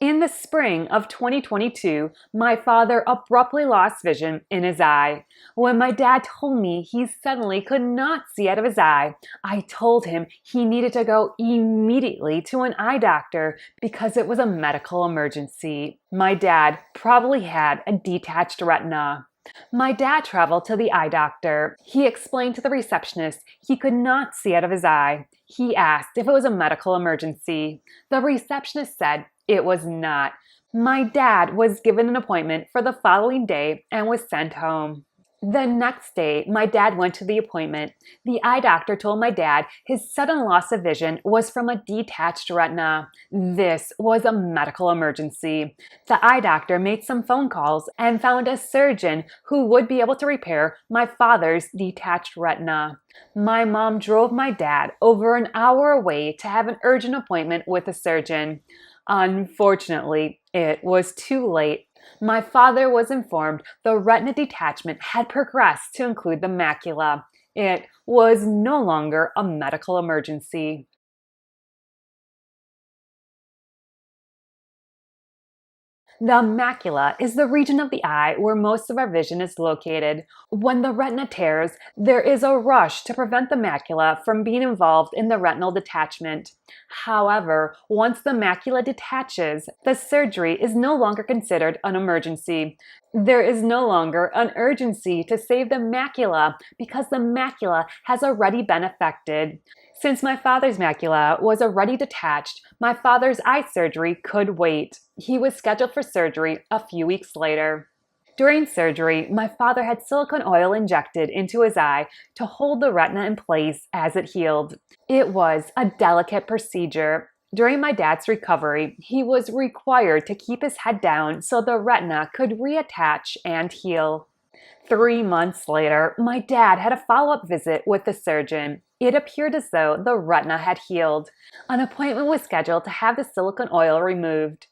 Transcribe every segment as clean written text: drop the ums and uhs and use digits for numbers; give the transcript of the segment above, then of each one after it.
In the spring of 2022, my father abruptly lost vision in his eye. When my dad told me he suddenly could not see out of his eye, I told him he needed to go immediately to an eye doctor because it was a medical emergency. My dad probably had a detached retina. My dad traveled to the eye doctor. He explained to the receptionist he could not see out of his eye. He asked if it was a medical emergency. The receptionist said it was not. My dad was given an appointment for the following day and was sent home. The next day, my dad went to the appointment. The eye doctor told my dad his sudden loss of vision was from a detached retina. This was a medical emergency. The eye doctor made some phone calls and found a surgeon who would be able to repair my father's detached retina. My mom drove my dad over an hour away to have an urgent appointment with a surgeon. Unfortunately, it was too late. My father was informed the retina detachment had progressed to include the macula. It was no longer a medical emergency. The macula is the region of the eye where most of our vision is located. When the retina tears, there is a rush to prevent the macula from being involved in the retinal detachment. However, once the macula detaches, the surgery is no longer considered an emergency. There is no longer an urgency to save the macula because the macula has already been affected. Since my father's macula was already detached, my father's eye surgery could wait. He was scheduled for surgery a few weeks later. During surgery, my father had silicone oil injected into his eye to hold the retina in place as it healed. It was a delicate procedure. During my dad's recovery, he was required to keep his head down so the retina could reattach and heal. 3 months later, my dad had a follow-up visit with the surgeon. It appeared as though the retina had healed. An appointment was scheduled to have the silicone oil removed.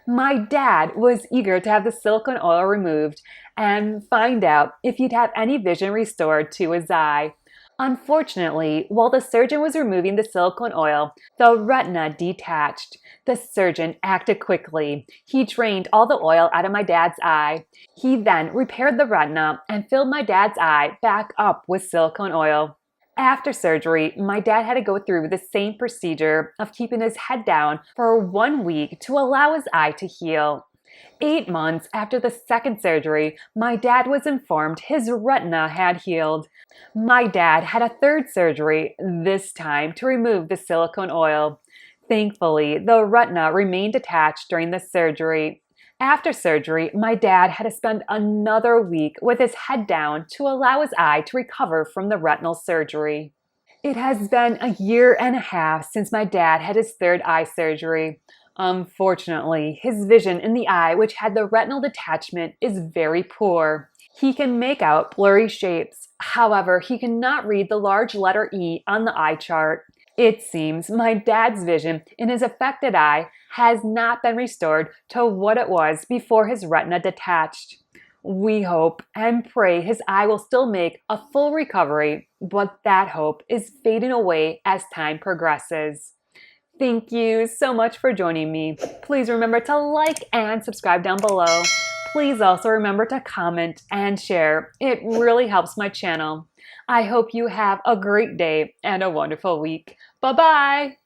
My dad was eager to have the silicone oil removed and find out if he'd have any vision restored to his eye. Unfortunately, while the surgeon was removing the silicone oil, the retina detached. The surgeon acted quickly. He drained all the oil out of my dad's eye. He then repaired the retina and filled my dad's eye back up with silicone oil. After surgery, my dad had to go through the same procedure of keeping his head down for 1 week to allow his eye to heal. 8 months after the second surgery, my dad was informed his retina had healed. My dad had a third surgery, this time to remove the silicone oil. Thankfully, the retina remained attached during the surgery. After surgery, my dad had to spend another week with his head down to allow his eye to recover from the retinal surgery. It has been a year and a half since my dad had his third eye surgery. Unfortunately, his vision in the eye, which had the retinal detachment, is very poor. He can make out blurry shapes. However, he cannot read the large letter E on the eye chart. It seems my dad's vision in his affected eye has not been restored to what it was before his retina detached. We hope and pray his eye will still make a full recovery, but that hope is fading away as time progresses. Thank you so much for joining me. Please remember to like and subscribe down below. Please also remember to comment and share. It really helps my channel. I hope you have a great day and a wonderful week. Bye-bye.